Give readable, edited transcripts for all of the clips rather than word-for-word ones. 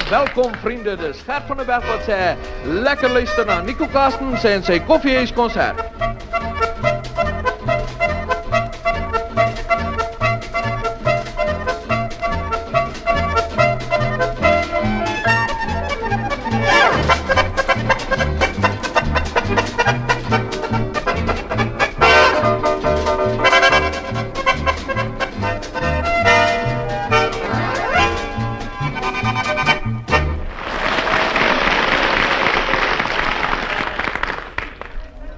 Welkom vriende. Dis Gert van der Berg wat sê lekker luister na Nico Carstens en sy koffiehuiskonsert.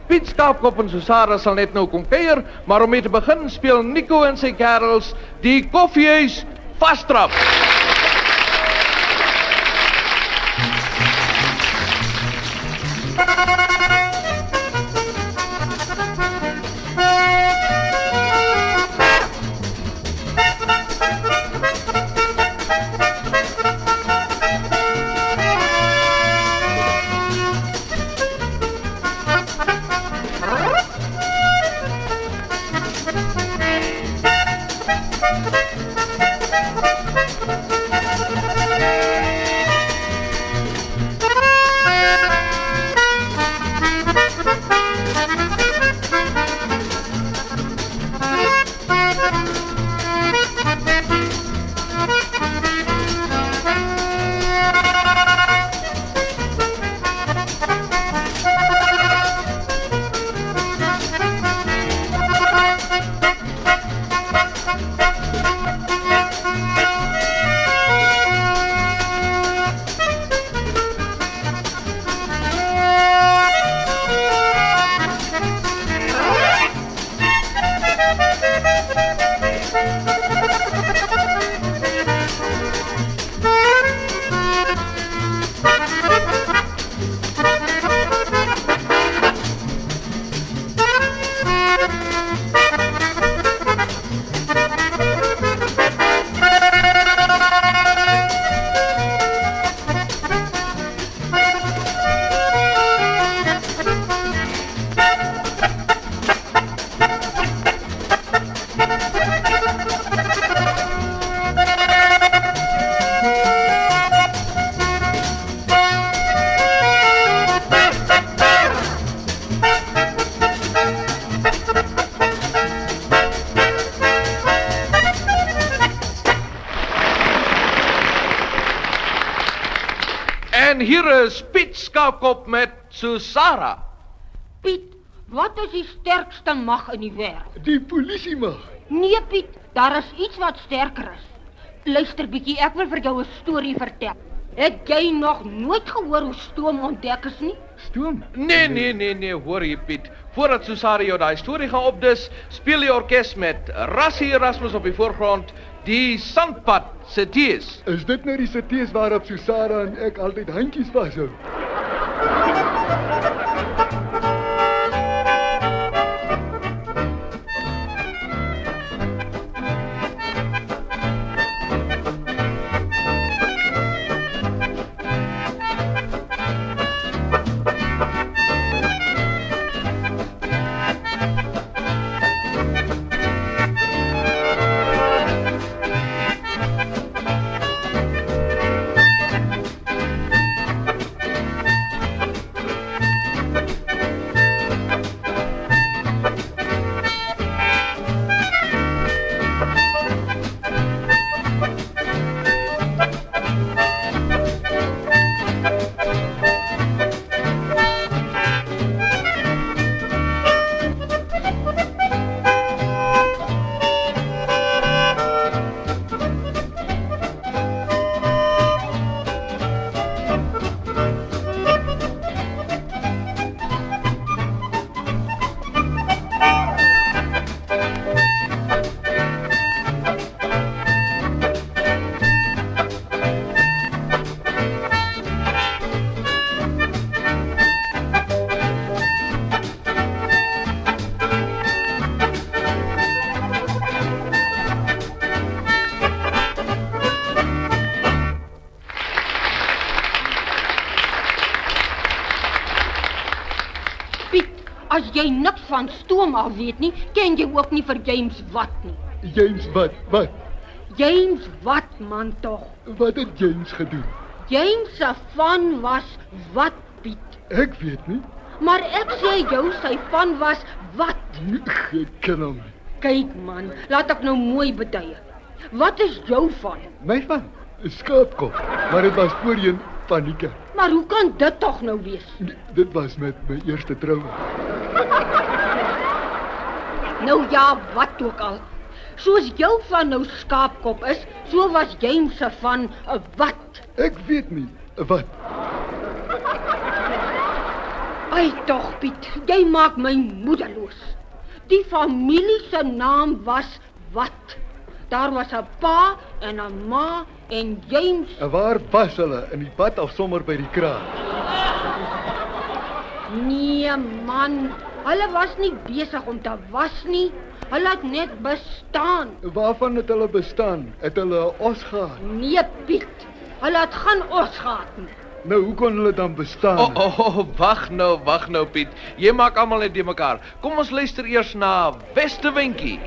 Piet Skaapkop en Susara sal net nou kom kuier, maar om mee te begin speel Nico en sy kerels die koffiehuis vastrap. En hier is Piet Skaapkop met Susara. Piet, wat is die sterkste mag in die wêreld? Die polisiemag. Nee Piet, daar is iets wat sterker is. Luister bietjie, ek wil vir jou 'n storie vertel. Het jy nog nooit gehoor hoe stoom ontdek is nie? Stoom? Nee, hoor jy Piet. Voordat Susara jou daai storie gaan opdis, speel die orkes met Rassie Erasmus op die voorgrond, die Sandpad Cities. Is dit nou die cities waarop Susara en ek altyd handjies vashou? As jy niks van stoom af weet nie, ken jy ook nie vir James Watt nie. James wat? Wat? James Watt, man tog. Wat het James gedoen? James se van was wat, Piet? Ek weet nie. Maar ek sê jou sy van was wat? Ek ken hom nie. Kyk man, laat ek nou mooi beduie. Wat is jou van? My van, 'n skaapkop, maar dit was voorheen van die kerk. Maar hoe kan dit tog nou wees? Dit was met my eerste troue. Nou ja, wat ook al. Soos jou van nou skaapkop is, so was James se van 'n wat? Ek weet nie wat. Ai tog Piet, jy maak my moedeloos. Die familie se naam was wat? Daar was 'n pa en 'n ma en James. En waar was hulle? In die bad of sommer by die kraan? Nee man, hulle was nie besig om te was nie. Hulle het net bestaan. Waarvan het hulle bestaan? Het hulle 'n os gehad? Nee Piet, hulle het geen os gehad nie. Nou, hoe kon hulle dan bestaan? Wag nou Piet. Jy maak almal net die mekaar. Kom ons luister eers na Westerwinkie.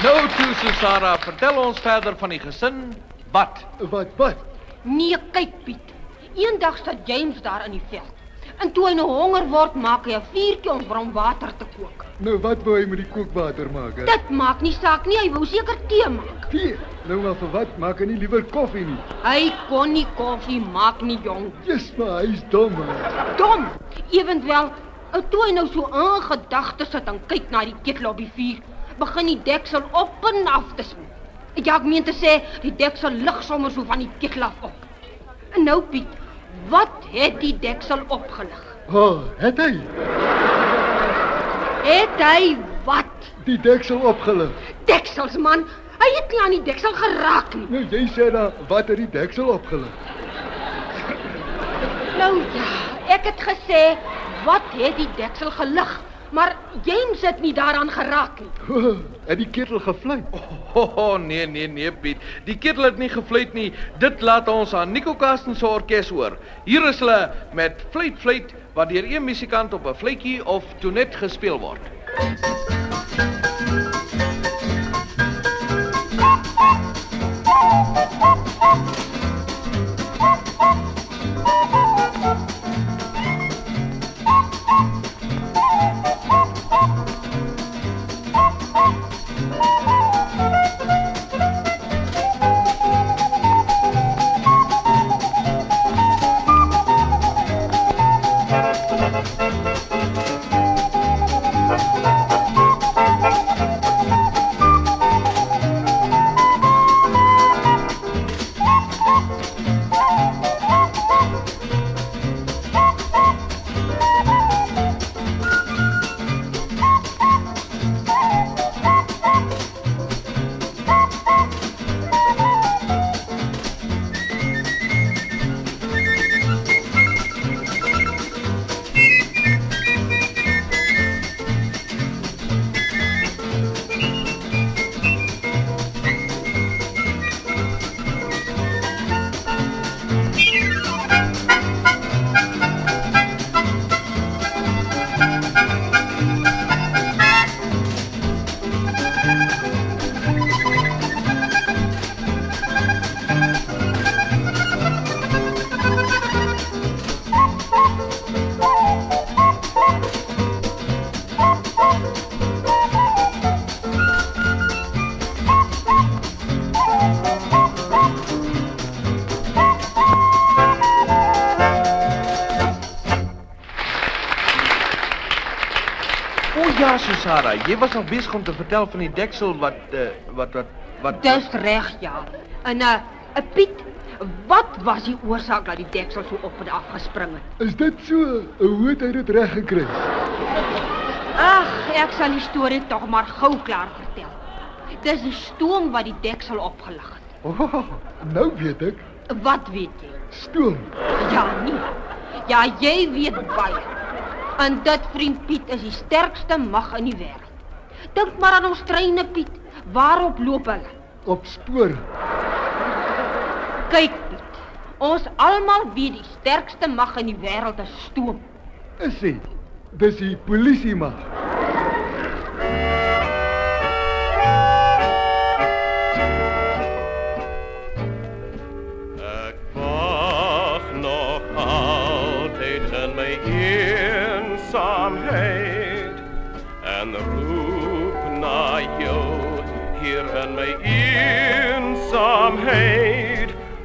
Nou toe, Susara, vertel ons verder van die gesin. Wat? Wat? Nee, kyk Piet. Eendag sit James daar in die veld. En toe hy nou honger word, maak hy 'n vuurtjie om vir hom water te kook. Nou, wat wou hy met die kookwater maak? Hè? Dit maak nie saak nie, hy wou seker tee maak. Tee? Nou, maar vir wat maak hy nie liewer koffie nie? Hy kon nie koffie maak nie, jong. Yes, maar hy's dom. Hè? Dom. Ewenwel, toe hy nou so in gedagte sit en kyk na die ketel op die vuur, begin die deksel op en af te swem. Ja, ek meen te sê, die deksel lig sommer so van die ketel af op. En nou Piet, wat het die deksel opgelig? Het hy? Het hy wat? Die deksel opgelig. Deksels man, hy het nie aan die deksel geraak nie. Nou, jy sê dan, wat het die deksel opgelig? Nou ja, ek het gesê, wat het die deksel gelig? Maar James het nie daaraan geraak nie. Het die ketel gevluit? Nee, Piet. Die ketel het nie gefluit nie. Dit laat ons aan Nico Carsten se orkes hoor. Hier is hulle met Fluit, wat deur een musikant op 'n fluitjie of toenet gespeel word. O ja, Susara, jy was nog besig om te vertel van die deksel wat Dis reg, ja. En 'n Piet, wat was die oorsaak dat die deksel so op en af gespring het? Is dit so? Hoe het hy dit reg gekry? Ag, ek sal die storie tog maar gou klaar vertel. Dis die stoom wat die deksel opgelig het. Oh, nou weet ek. Wat weet jy? Stoom. Ja, nee. Ja, jy weet baie. En dit, vriend Piet, is die sterkste mag in die wêreld. Dink maar aan ons treine, Piet. Waarop loop hulle? Op spoor. Kyk, Piet. Ons almal weet die sterkste mag in die wêreld is stoom. Is hy? Dis die polisie mag. Ek wag nog altyd in my eensaamheid en roep na jou hier in my eensaamheid,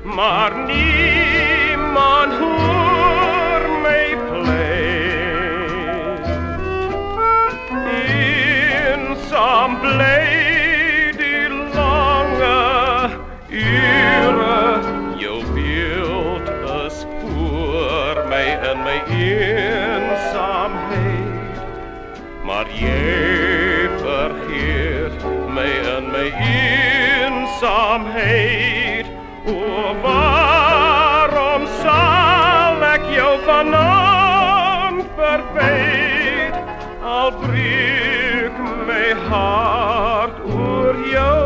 maar niemand hoor my pleit. Eensaam bly die lange ure, jou beeld is voor my in my eensaamheid, maar jy vergeet my in my eensaamheid. O, waarom sal ek jou vanaand verwyt, al breek my hart oor jou.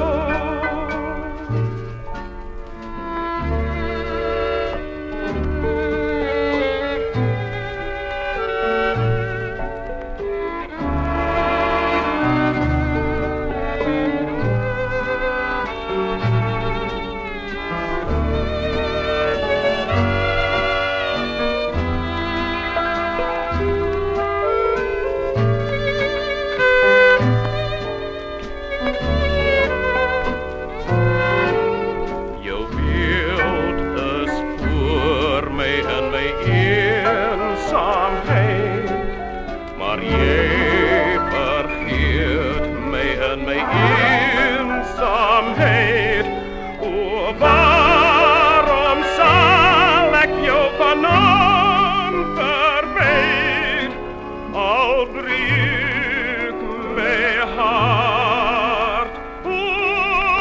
Maar jy vergeet my in my eensaamheid. O, waarom sal ek jou vanaand verwyt, al breek my hart oor jou.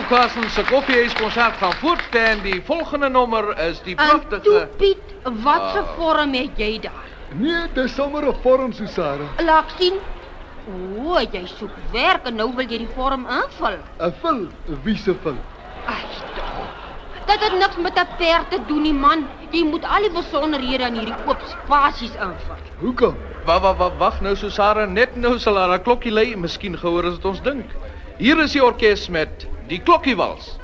Carson se koffiehuiskonsert gaan voort en die volgende nommer is die En pragtige... toe Piet, wat se vorm het jy daar? Nee, dis sommer 'n vorm, Susara. Laat ek sien. O, jy soek werk en nou wil jy die vorm invul. 'n Vul, wie se vul? Ai, tog. Dat het niks met 'n perd te doen nie, man. Jy moet al die besonderhede in hierdie oop spasies invul. Hoekom? Wag nou Susara, net nou sal haar 'n klokkie lui, miskien gehoor as dit ons dink. Hier is die orkes met die klokkiewals.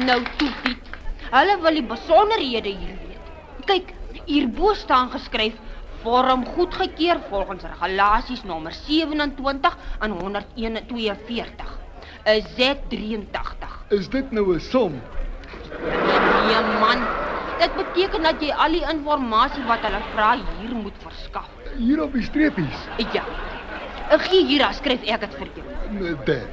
Nou toe, Piet. Hulle wil die besonderhede hier weet. Kyk, hierbo staan geskryf vorm goedgekeur volgens regulasies nommer 27 en 142. 'n Z83. Is dit nou 'n som? Nee man, dit beteken dat jy al die inligting wat hulle vra hier moet verskaf. Hier op die streepies. Ja. Ek gee hier, dan skryf ek dit vir jou. Nee, daar.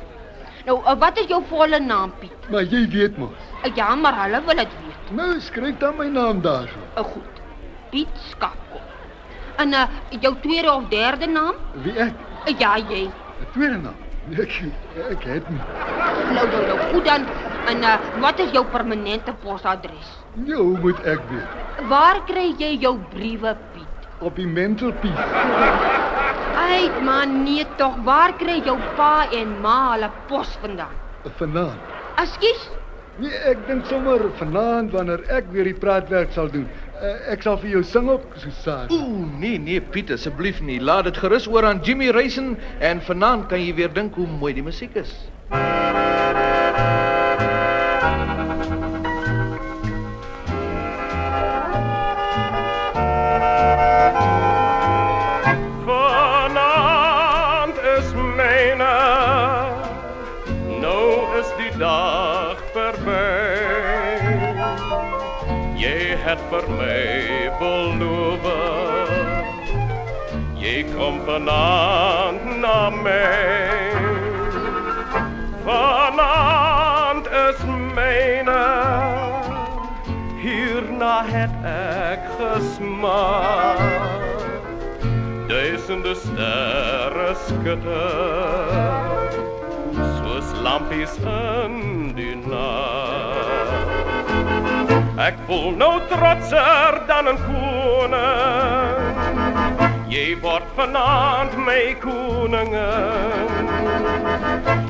Nou, wat is jou volle naam, Piet? Maar jy weet mos. Ja, maar hulle wil dit weet. Nou skryf dan my naam daarso. Goed. Piet Skapkop. En jou tweede of derde naam? Wie ek? Ja, jy. 'n Tweede naam. Ek het nie. Nou, goed dan. En wat is jou permanente posadres? Ja, hoe moet ek weet? Waar kry jy jou briewe, Piet? Op die mantelpiece. Ai, man, nee tog. Waar kry jou pa en ma hulle pos vandaan? Vanaand. Ekskuus? Nee, ek dink sommer vanaand wanneer ek weer die praatwerk sal doen. Ek sal vir jou sing op, Susara. Nee, Piet, asseblief nie. Laat dit gerus oor aan Jimmy Racing en vanaand kan jy weer dink hoe mooi die musiek is. Vanavond is myne, nou is die dag verby. Jy het vir my beloof, jy kom vanaand na my. Vanavond is myne, hierna het ek gesmaak. Duisende sterre skitter, lampies in die nag. Ek voel nou trotser dan 'n koning. Jy word vanaand my koningin.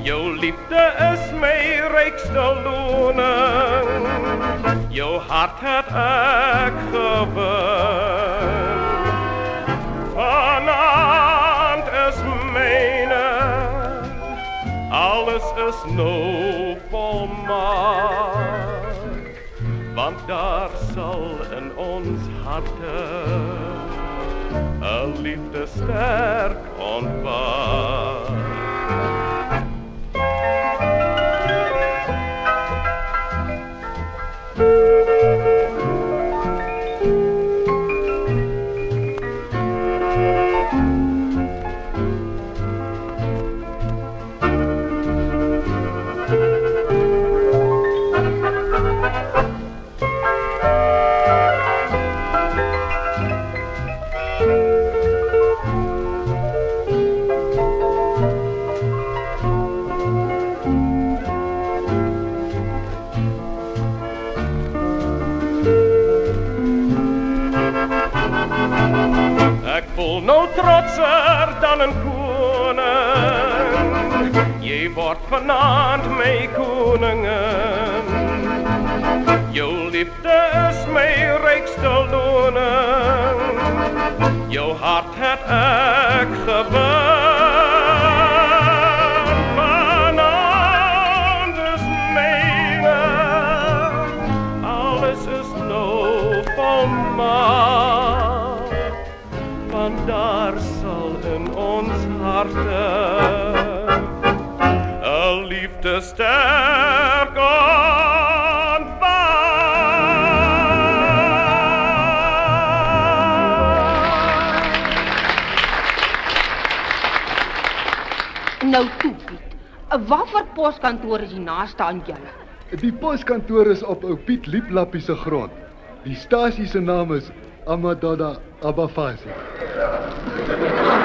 Jou liefde is my rykste loning. Jou hart het ek gewin. Vanaand is myne. Alles is nou volmaak. Want daar sal in ons harte 'n liefde sterk ontwaak. Ek voel nou trotser dan 'n koning. Jy word vanaand my koningin. Jou liefde is my rykste loning. Jou hart het ek gewin. Vanaand is myne. Alles is nou volmaak. Want daar sal in ons harte 'n liefde sterk Nou toe, Piet. 'n Watter poskantoor is die naaste aan julle? Die poskantoor is op ou Piet Lieplappie se grond. Die stasie se naam is Amadada Abafasi.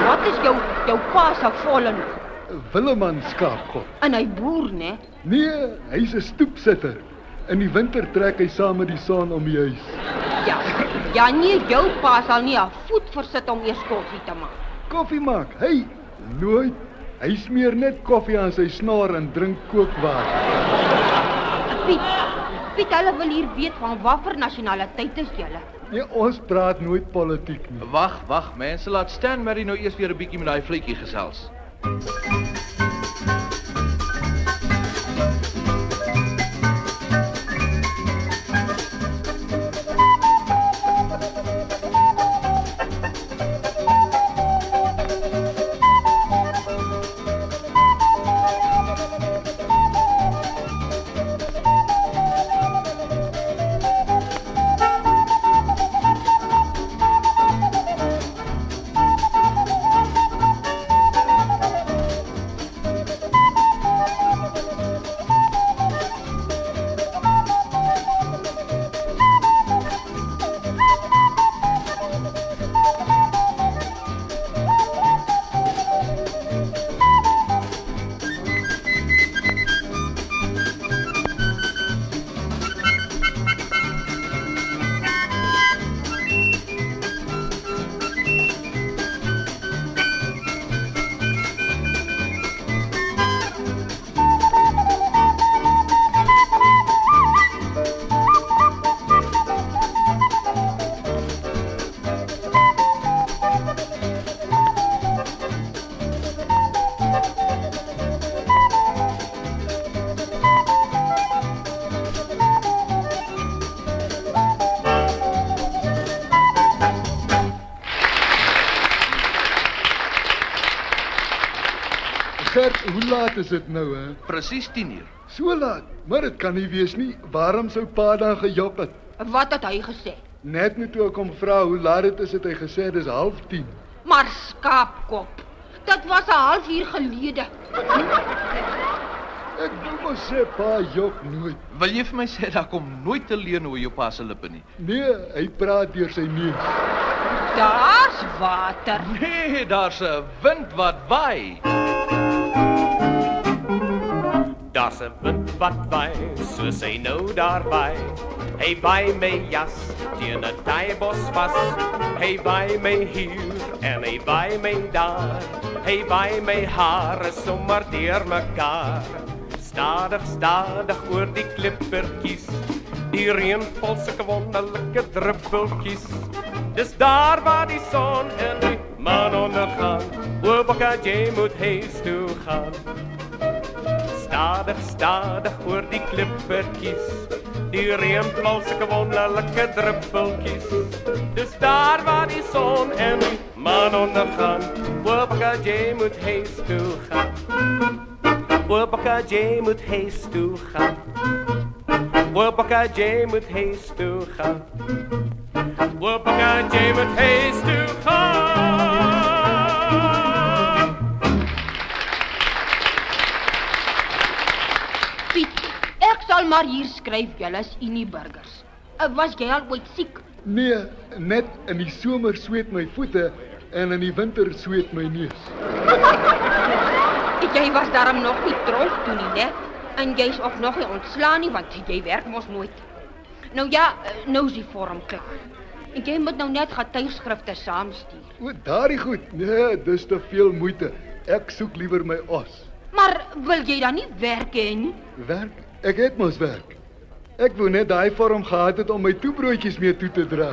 Wat is jou pa se volle naam? Willeman Skaapkop. En hy boer, né? Nee, hy's 'n stoepsitter. In die winter trek hy saam met die son om die huis. Ja, nee, jou pa sal nie 'n voet versit om eers koffie te maak. Koffie maak? Hy nooit. Hy smeer net koffie aan sy snaar en drink kookwater. Piet, hulle wil hier weet van watter nasionaliteit is julle? Nee, ons praat nooit politiek nie. Wag, mense, laat Stan Murray nou eers weer 'n bietjie met daai vletjie gesels. Gert, hoe laat is dit nou, hè? Presies 10:00. So laat, maar dit kan nie wees nie. Waarom sou pa dan gejok het? Wat het hy gesê? Net nou toe ek hom vra hoe laat dit is, het hy gesê dis 9:30. Maar skaapkop, dit was 'n halfuur gelede. Ek wil maar sê pa jok nooit. Wil jy vir my sê daar kom nooit te leen oor jou pa se lippe nie? Nee, hy praat deur sy neus. Daar's water. Nee, daar's 'n wind wat waai. Daar's 'n wind wat waai, soos hy nou daar waai. Hy waai my jas teen 'n taaibos vas. Hy waai my hier en hy waai my daar. Hy waai my hare sommer deur mekaar. Stadig, stadig oor die klippertjies. Die reën val sulke wonderlike druppeltjies. Dis daar waar die son en die maan ondergaan. O, Bokka, jy moet huis toe gaan. Stadig, stadig oor die klippertjies. Die reën val sulke wonderlike druppeltjies. Dis daar waar die son en die maan ondergaan. O, Bokka, jy moet huis toe gaan. O, Bokka, jy moet huis toe gaan. O, Bokka, jy moet huis toe gaan. O, Bokka, jy moet huis toe gaan. Piet, ek sal maar hier skryf, julle is Unie burgers. Was jy al ooit siek? Nee, net in die somer sweet my voete en in die winter sweet my neus. Jy was daarom nog nie tronk toe nie, né? En jy's ook nog nie ontslaan nie, want jy werk mos nooit. Nou ja, nou is die vorm klaar. En jy moet nou net getuigskrifte saamstuur. O, daardie goed. Nee, dis te veel moeite. Ek soek liewer my os. Maar wil jy dan nie werk hê nie? Werk? Ek het mos werk. Ek wou net daai vorm gehad het om my toebroodjies mee toe te dra.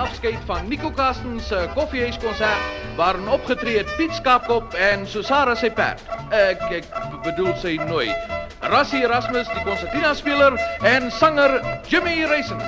Afskeid van Nico Carstens se koffiehuiskonsert waarin opgetree het Piet Skaapkop en Susara sy perd. Ek bedoel sy nooi. Rassie Erasmus die konsertina speler en sanger Jimmy Racing.